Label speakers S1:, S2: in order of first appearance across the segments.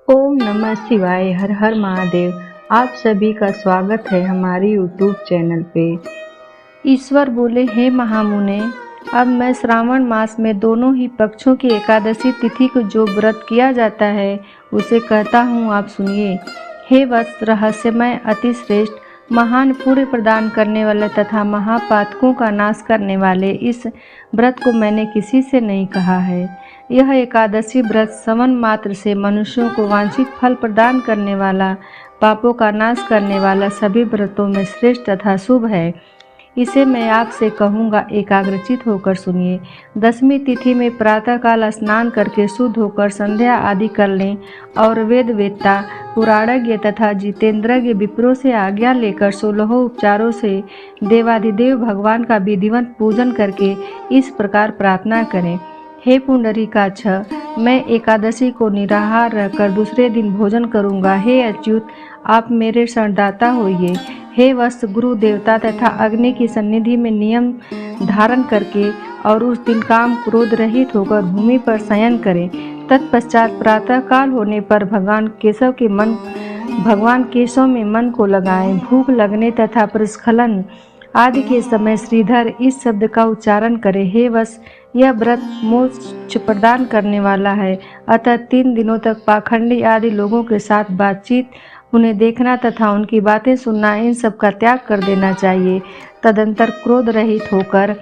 S1: ओम नमः शिवाय। हर हर महादेव। आप सभी का स्वागत है हमारी यूट्यूब चैनल पे। ईश्वर बोले, हे महामुने, अब मैं श्रावण मास में दोनों ही पक्षों की एकादशी तिथि को जो व्रत किया जाता है उसे कहता हूँ, आप सुनिए। हे वत्स, रहस्यमय, अति श्रेष्ठ, महान पुण्य प्रदान करने वाले तथा महापातकों का नाश करने वाले इस व्रत को मैंने किसी से नहीं कहा है। यह एकादशी व्रत सवन मात्र से मनुष्यों को वांछित फल प्रदान करने वाला, पापों का नाश करने वाला सभी व्रतों में श्रेष्ठ तथा शुभ है। इसे मैं आपसे कहूँगा, एकाग्रचित होकर सुनिए। 10वीं तिथि में प्रातःकाल स्नान करके शुद्ध होकर संध्या आदि कर लें और वेद वेत्ता, पुराणज्ञ तथा जितेंद्रज्ञ विप्रों से आज्ञा लेकर 16 उपचारों से देवाधिदेव भगवान का विधिवत पूजन करके इस प्रकार प्रार्थना करें। हे पुंडरीकाक्ष, मैं एकादशी को निराहार रहकर दूसरे दिन भोजन करूंगा। हे अच्युत, आप मेरे शरणदाता होइए। हे वत्स, गुरु देवता तथा अग्नि की सन्निधि में नियम धारण करके और उस दिन काम क्रोध रहित होकर भूमि पर शयन करें। तत्पश्चात प्रातः काल होने पर भगवान केशव में मन को लगाएं। भूख लगने तथा प्रस्खलन आदि के समय श्रीधर इस शब्द का उच्चारण करें। हे वत्स, यह व्रत मोक्ष प्रदान करने वाला है, अतः 3 दिनों तक पाखंडी आदि लोगों के साथ बातचीत, उन्हें देखना तथा उनकी बातें सुनना, इन सब का त्याग कर देना चाहिए। तदंतर क्रोध रहित होकर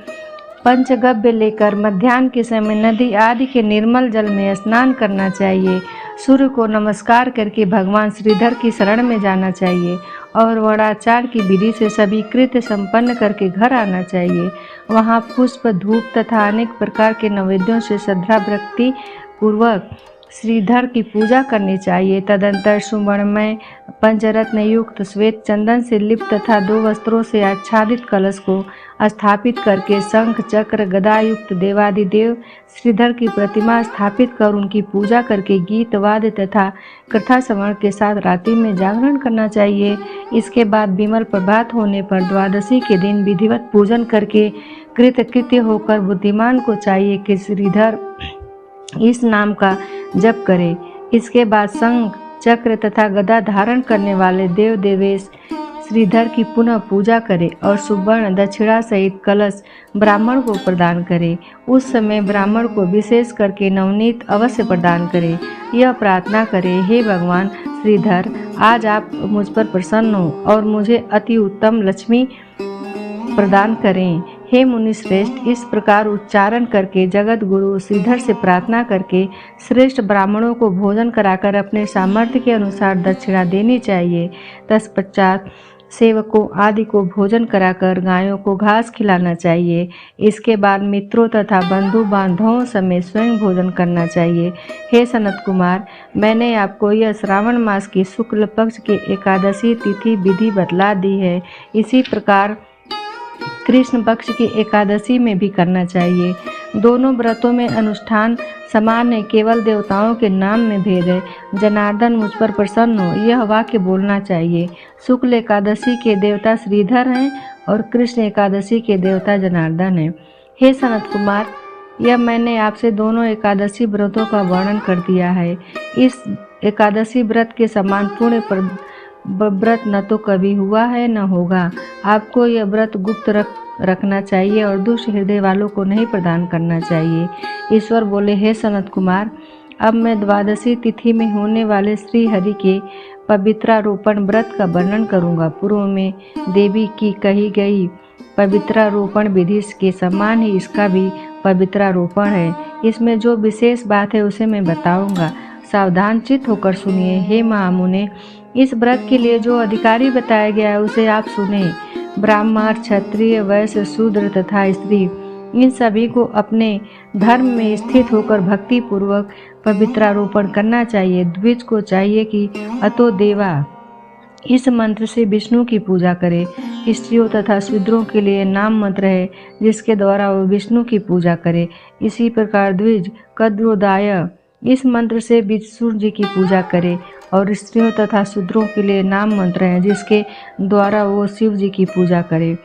S1: पंचगव्य लेकर मध्याह्न के समय नदी आदि के निर्मल जल में स्नान करना चाहिए। सूर्य को नमस्कार करके भगवान श्रीधर की शरण में जाना चाहिए और वर्णाचार की विधि से सभी कृत्य संपन्न करके घर आना चाहिए। वहाँ पुष्प, धूप तथा अनेक प्रकार के नैवेद्यों से श्रद्धा भक्ति पूर्वक श्रीधर की पूजा करनी चाहिए। तदंतर सुवर्णमय पंचरत्न युक्त श्वेत चंदन से लिप्त तथा 2 वस्त्रों से आच्छादित कलश को स्थापित करके शंख चक्र गदा युक्त देवादिदेव श्रीधर की प्रतिमा स्थापित कर उनकी पूजा करके गीत वाद्य तथा कथा श्रवण के साथ रात्रि में जागरण करना चाहिए। इसके बाद विमल प्रभात होने पर द्वादशी के दिन विधिवत पूजन करके कृतकृत्य होकर बुद्धिमान को चाहिए कि श्रीधर इस नाम का जप करे। इसके बाद शंख चक्र तथा गदा धारण करने वाले देव देवेश श्रीधर की पुनः पूजा करे और सुवर्ण दक्षिणा सहित कलश ब्राह्मण को प्रदान करे। उस समय ब्राह्मण को विशेष करके नवनीत अवश्य प्रदान करे। यह प्रार्थना करे, हे भगवान श्रीधर, आज आप मुझ पर प्रसन्न हो और मुझे अति उत्तम लक्ष्मी प्रदान करें। हे मुनि श्रेष्ठ, इस प्रकार उच्चारण करके जगत गुरु श्रीधर से प्रार्थना करके श्रेष्ठ ब्राह्मणों को भोजन कराकर अपने सामर्थ्य के अनुसार दक्षिणा देनी चाहिए। तत्पश्चात सेवकों आदि को भोजन कराकर गायों को घास खिलाना चाहिए। इसके बाद मित्रों तथा बंधु बांधवों समेत स्वयं भोजन करना चाहिए। हे सनत कुमार, मैंने आपको यह श्रावण मास की शुक्ल पक्ष की एकादशी तिथि विधि बतला दी है। इसी प्रकार कृष्ण पक्ष की एकादशी में भी करना चाहिए। दोनों व्रतों में अनुष्ठान समान है, केवल देवताओं के नाम में भेद है। जनार्दन, मुझ पर प्रसन्न हो, यह वाक्य बोलना चाहिए। शुक्ल एकादशी के देवता श्रीधर हैं और कृष्ण एकादशी के देवता जनार्दन हैं। हे सनत कुमार, यह मैंने आपसे दोनों एकादशी व्रतों का वर्णन कर दिया है। इस एकादशी व्रत के समान पुण्य व्रत न तो कभी हुआ है न होगा। आपको यह व्रत गुप्त रखना चाहिए और दुष्ट हृदय वालों को नहीं प्रदान करना चाहिए। ईश्वर बोले, हे सनत कुमार, अब मैं द्वादशी तिथि में होने वाले श्री हरि के पवित्रारोपण व्रत का वर्णन करूंगा। पूर्व में देवी की कही गई पवित्रारोपण विधि के समान ही इसका भी पवित्रारोपण है। इसमें जो विशेष बात है उसे मैं बताऊंगा, सावधान चित्त होकर सुनिए। हे महामुने, इस व्रत के लिए जो अधिकारी बताया गया है उसे आप सुने। ब्राह्मण, क्षत्रिय, वैश्य, शूद्र तथा स्त्री, इन सभी को अपने धर्म में स्थित होकर भक्ति पूर्वक पवित्रारोपण करना चाहिए। द्विज को चाहिए कि अतो देवा इस मंत्र से विष्णु की पूजा करे। स्त्रियों तथा शूद्रों के लिए नाम मंत्र है जिसके द्वारा वो विष्णु की पूजा करे। इसी प्रकार द्विज कद्रोदाय इस मंत्र से विष्णु जी की पूजा करे और स्त्रियों तथा शूद्रों के लिए नाम मंत्र है जिसके द्वारा वो शिव जी की पूजा करे।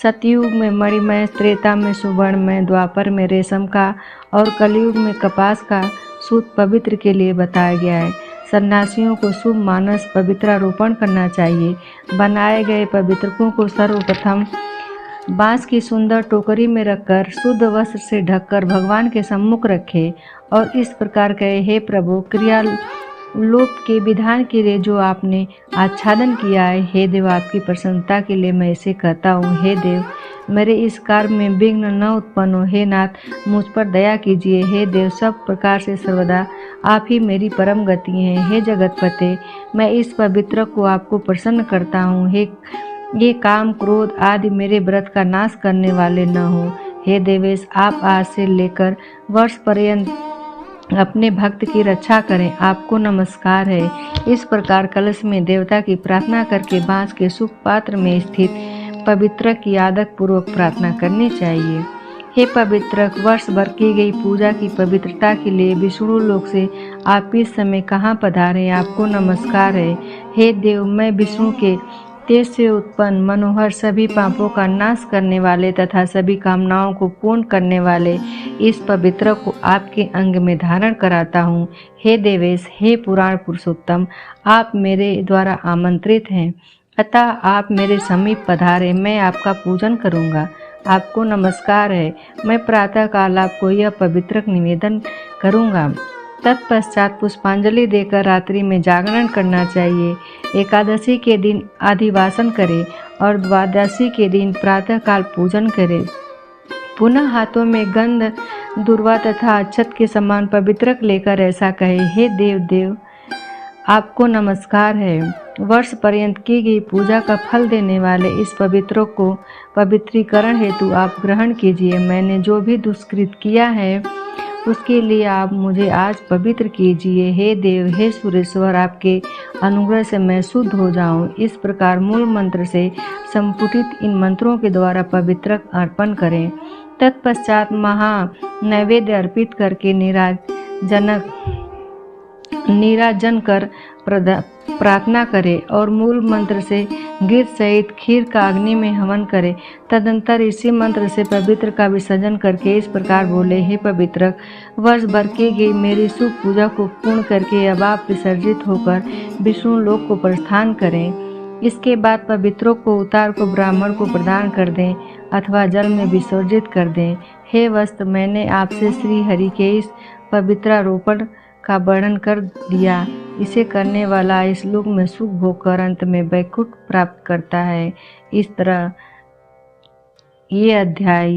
S1: सतयुग में मणिमय, त्रेता में सुवर्णमय, द्वापर में रेशम का और कलयुग में कपास का सूत पवित्र के लिए बताया गया है। सन्यासियों को शुभ मानस पवित्रारोपण करना चाहिए। बनाए गए पवित्रकों को सर्वप्रथम बांस की सुंदर टोकरी में रखकर शुद्ध वस्त्र से ढककर भगवान के सम्मुख रखे और इस प्रकार कहे, हे प्रभु, क्रिया लोप के विधान के लिए जो आपने आच्छादन किया है, हे देव, आपकी प्रसन्नता के लिए मैं इसे कहता हूँ। हे देव, मेरे इस कार्य में विघ्न न उत्पन्न हो। हे नाथ, मुझ पर दया कीजिए। हे देव, सब प्रकार से सर्वदा आप ही मेरी परम गति हैं। हे जगतपते, मैं इस पवित्र को आपको प्रसन्न करता हूँ। ये काम क्रोध आदि मेरे व्रत का नाश करने वाले न हो। हे देवेश, आप आज से लेकर वर्ष पर्यंत अपने भक्त की रक्षा करें। आपको नमस्कार है। इस प्रकार कलश में देवता की प्रार्थना करके बांस के शुभ पात्र में स्थित पवित्र की आदर पूर्वक प्रार्थना करनी चाहिए। हे पवित्रक, वर्ष भर की गई पूजा की पवित्रता के लिए विष्णु लोक से आप इस समय कहाँ पधारे? आपको नमस्कार है। हे देव, मैं विष्णु के तेज से उत्पन्न मनोहर सभी पापों का नाश करने वाले तथा सभी कामनाओं को पूर्ण करने वाले इस पवित्र को आपके अंग में धारण कराता हूँ। हे देवेश, हे पुराण पुरुषोत्तम, आप मेरे द्वारा आमंत्रित हैं, अतः आप मेरे समीप पधारे, मैं आपका पूजन करूँगा। आपको नमस्कार है। मैं प्रातःकाल आपको यह पवित्र निवेदन करूँगा। तत्पश्चात पुष्पांजलि देकर रात्रि में जागरण करना चाहिए। एकादशी के दिन अधिवासन करें और द्वादशी के दिन प्रातःकाल पूजन करें। पुनः हाथों में गंध, दूर्वा तथा अक्षत के समान पवित्रक लेकर ऐसा कहे, हे देव, आपको नमस्कार है। वर्ष पर्यंत की गई पूजा का फल देने वाले इस पवित्रों को पवित्रीकरण हेतु आप ग्रहण कीजिए। मैंने जो भी दुष्कृत किया है उसके लिए आप मुझे आज पवित्र कीजिए। हे देव, हे सुरेश्वर, आपके अनुग्रह से मैं शुद्ध हो जाऊं। इस प्रकार मूल मंत्र से संपुटित इन मंत्रों के द्वारा पवित्र अर्पण करें। तत्पश्चात महा नैवेद्य अर्पित करके नीराजन कर प्रार्थना करें और मूल मंत्र से घृत सहित खीर का अग्नि में हवन करें। तदंतर इसी मंत्र से पवित्र का विसर्जन करके इस प्रकार बोले, हे पवित्र, वर्ष भर की गई मेरी शुभ पूजा को पूर्ण करके अब आप विसर्जित होकर विष्णु लोक को प्रस्थान करें। इसके बाद पवित्रों को उतार को ब्राह्मण को प्रदान कर दें अथवा जल में विसर्जित कर दें। हे वस्त, मैंने आपसे श्री हरि के इस पवित्रारोपण का वर्णन कर दिया। इसे करने वाला इस लोक में सुख भोग कर अंत में वैकुंठ प्राप्त करता है। इस तरह ये अध्याय